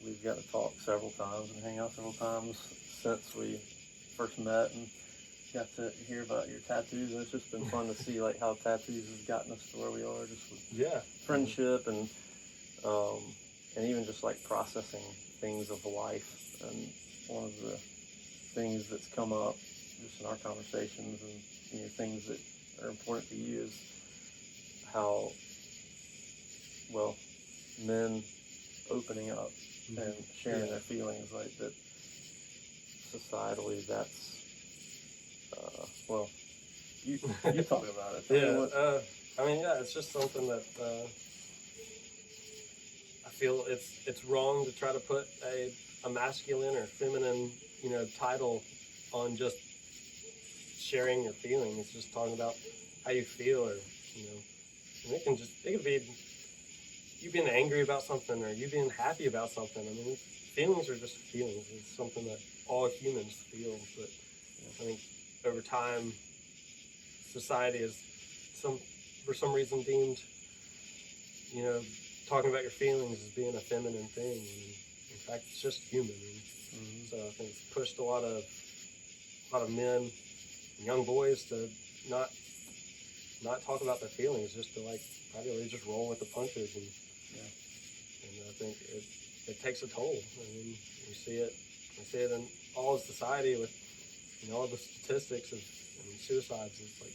we've got to talk several times and hang out several times since we first met and got to hear about your tattoos. And it's just been fun to see like how tattoos has gotten us to where we are, just with friendship and even just like processing things of life. And one of the things that's come up just in our conversations and things that are important to you is how men opening up and sharing their feelings, like that societally that's you talk about it. It's just something that I feel it's wrong to try to put a masculine or feminine title on just sharing your feelings. It's just talking about how you feel, or and it could be you being angry about something or you being happy about something. I mean, feelings are just feelings. It's something that all humans feel. But I think over time, society is for some reason deemed, talking about your feelings as being a feminine thing. And in fact, it's just human. And so I think it's pushed a lot of men and young boys to not talk about their feelings, just to probably just roll with the punches. And I think it takes a toll. I mean, we see it in all of society with all the statistics of suicides. It's like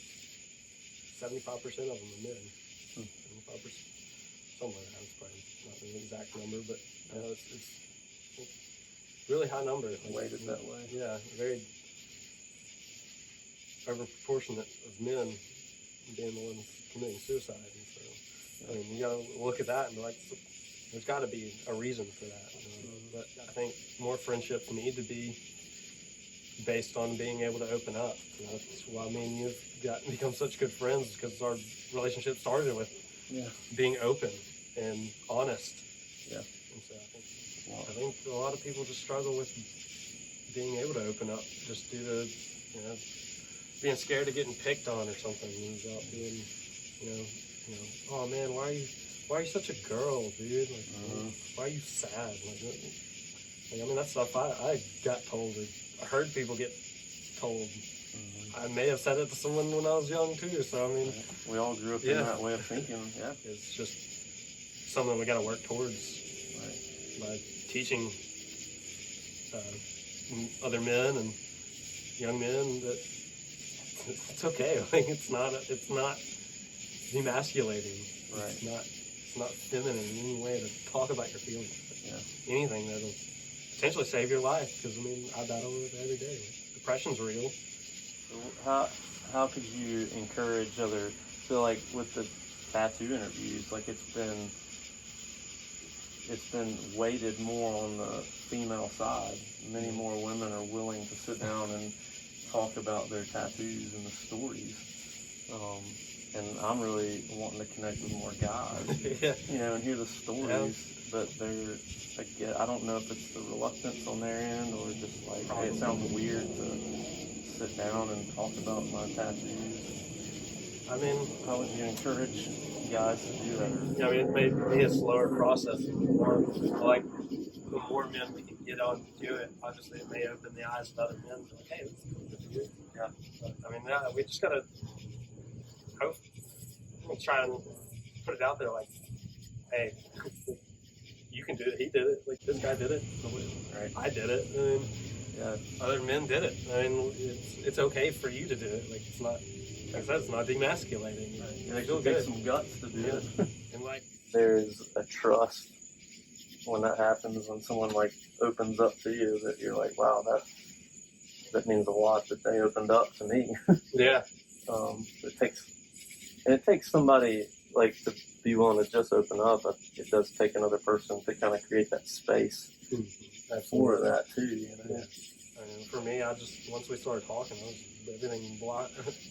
75% of them are men. 75%, something like that. It's probably not the exact number, but it's really high number. Weighted that way. Yeah, very over proportionate of men being the ones committing suicide. And so, I mean, you gotta look at that and be like, there's got to be a reason for that. But I think more friendships need to be based on being able to open up. That's why me and you've become such good friends, because our relationship started with being open and honest. Yeah. And so I think a lot of people just struggle with being able to open up, just due to being scared of getting picked on or something, without being oh man, why are you such a girl, dude? Like, why are you sad? I mean, that's stuff I got told, or I heard people get told. I may have said it to someone when I was young too. So I mean, we all grew up in that way of thinking. Yeah, it's just something we got to work towards by teaching other men and young men that it's okay. Like it's not demasculating. Right. It's not feminine in any way to talk about your feelings. Anything that'll potentially save your life, because I mean, I battle with it every day. Depression's real. So how could you encourage other? So like with the tattoo interviews, like it's been weighted more on the female side. Many more women are willing to sit down and talk about their tattoos and the stories. And I'm really wanting to connect with more guys, and hear the stories. But I don't know if it's the reluctance on their end, or just like, hey, it sounds weird to sit down and talk about my tattoos. I mean, how would you encourage guys to do that? I mean, it may be a slower process. Or like, the more men we can get on to do it, obviously it may open the eyes of other men. Like, hey, this is good. Yeah. But, I mean, we just gotta try and put it out there, like, hey, you can do it. He did it. Like, this guy did it. Right. I did it. I mean, other men did it. I mean, it's okay for you to do it. Like, it's not, like I said, it's not demasculating. Right. It takes some guts to do it. And like, there's a trust when that happens, when someone like opens up to you, that you're like, wow, that means a lot that they opened up to me. It takes somebody like to be willing to just open up, but it does take another person to kind of create that space for that too. I mean, for me, once we started talking,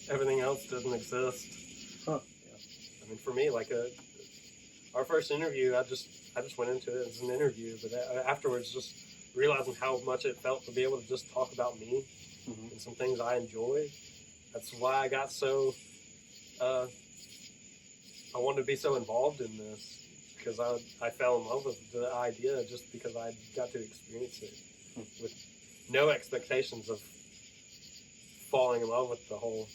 everything else doesn't exist. I mean, for me, like our first interview, I just went into it as an interview, but afterwards, just realizing how much it felt to be able to just talk about me and some things I enjoy. That's why I got so. I wanted to be so involved in this, because I fell in love with the idea just because I got to experience it with no expectations of falling in love with the whole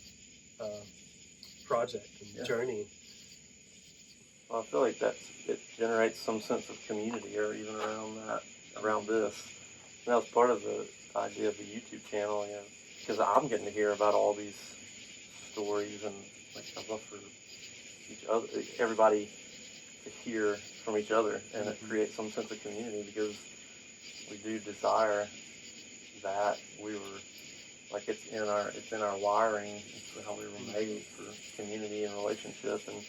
project and journey. Well, I feel like it generates some sense of community, or even around this. And that was part of the idea of the YouTube channel, because I'm getting to hear about all these stories, and like I'd love for everybody to hear from each other, and it creates some sense of community, because we do desire that. We were like it's in our wiring. It's how we were made for community and relationship. And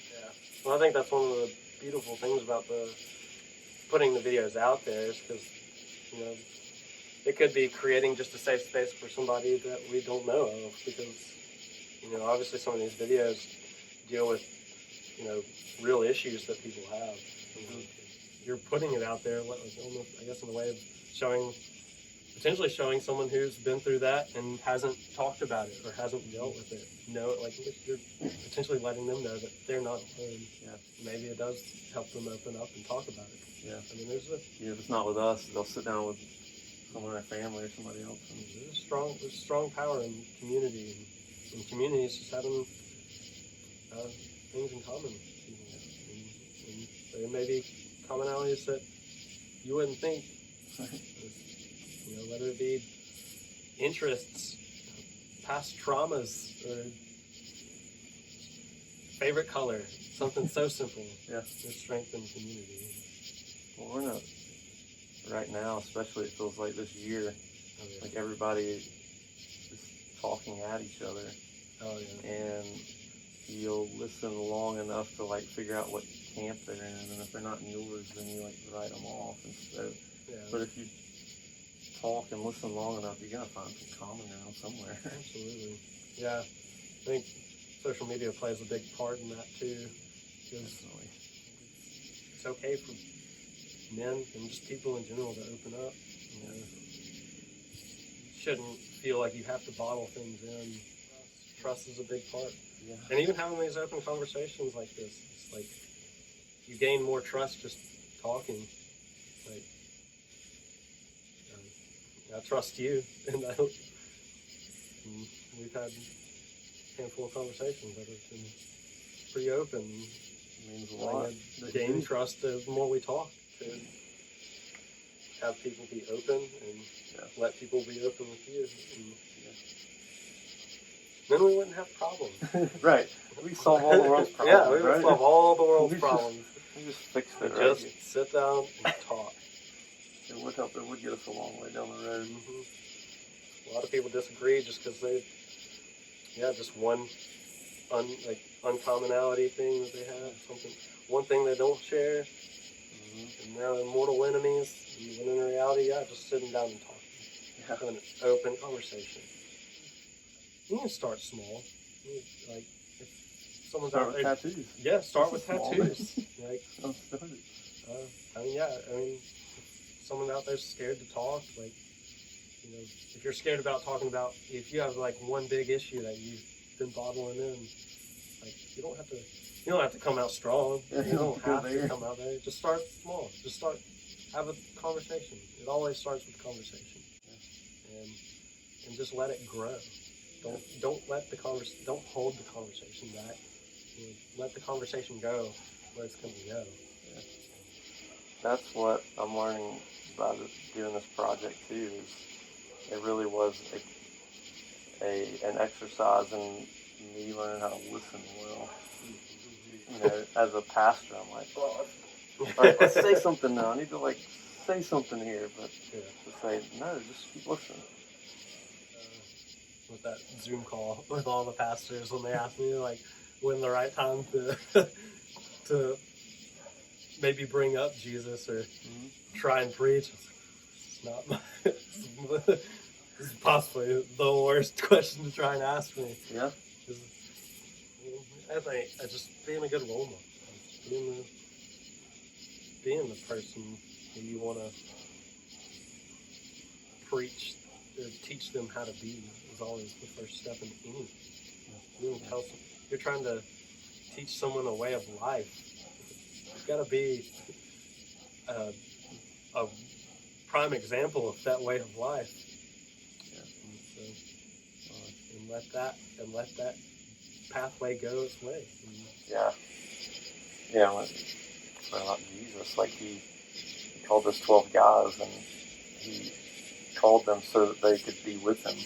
well, I think that's one of the beautiful things about putting the videos out there, is because it could be creating just a safe space for somebody that we don't know of, because obviously some of these videos deal with real issues that people have. You're putting it out there, almost, I guess, in a way of potentially showing someone who's been through that and hasn't talked about it or hasn't dealt with it. You're potentially letting them know that they're not alone. Yeah. Maybe it does help them open up and talk about it. Yeah. I mean, if it's not with us, they'll sit down with someone in their family or somebody else. And there's strong power in community, and community is just having things in common. And there may be commonalities that you wouldn't think. Whether it be interests, past traumas, or favorite color, something so simple. Yeah. There's strength in community. Well, we're not right now, especially it feels like this year, like everybody is talking at each other. Oh yeah. And you'll listen long enough to figure out what camp they're in, and if they're not in yours, then you write them off. And so, but if you talk and listen long enough, you're gonna find some common ground somewhere. Absolutely. Yeah. I think social media plays a big part in that too. Definitely. It's okay for men and just people in general to open up. You shouldn't feel like you have to bottle things in. Trust is a big part. Yeah. And even having these open conversations like this, it's like you gain more trust just talking. I trust you, and we've had a handful of conversations that have been pretty open. It means a lot. Gain trust the more we talk, to have people be open and let people be open with you. And then we wouldn't have problems. Right. We solve all the world's problems. Yeah, we would solve all the world's problems. We just fix it. Just sit down and talk. It would help. It would get us a long way down the road. Mm-hmm. A lot of people disagree just because just one uncommonality thing that they have, one thing they don't share, and now they're mortal enemies. When in reality, just sitting down and talking, having an open conversation. You can start small, if someone's start out with there, tattoos. Yeah, start with tattoos. If someone out there's scared to talk, if you're scared about talking about, if you have one big issue that you've been bottling in, you don't have to come out strong. You don't have to come out there. Just start small. Have a conversation. It always starts with conversation, and just let it grow. Don't hold the conversation back. Let the conversation go where it's going to go. Yeah. That's what I'm learning about doing this project too. Is it really was an exercise in me learning how to listen well. As a pastor, I'm like, all right, let's say something now. I need to say something here, but to say no, just keep listening. With that Zoom call with all the pastors, when they ask me when the right time to maybe bring up Jesus or try and preach, it's not this is possibly the worst question to try and ask me. Yeah. I think just being a good role model, being the person who you want to preach or teach them how to be is always the first step in anything. You're trying to teach someone a way of life. got to be a prime example of that way of life. Yeah. And let that pathway go its way. Yeah. Yeah. When about Jesus, like he called us 12 guys, and he called them so that they could be with him.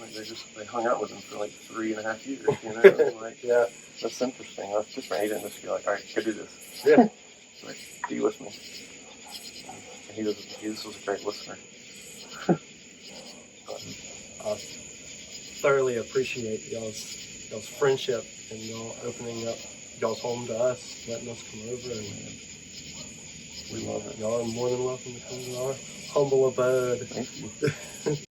Like they hung out with him for like 3.5 years, you know? Like, yeah. That's interesting. That's different. He didn't just be like, all right, go do this. Yeah. Like, be with me. And he was a great listener. I thoroughly appreciate y'all's friendship and y'all opening up y'all's home to us, letting us come over, and we love it. Y'all are more than welcome to come to our humble abode. Thank you.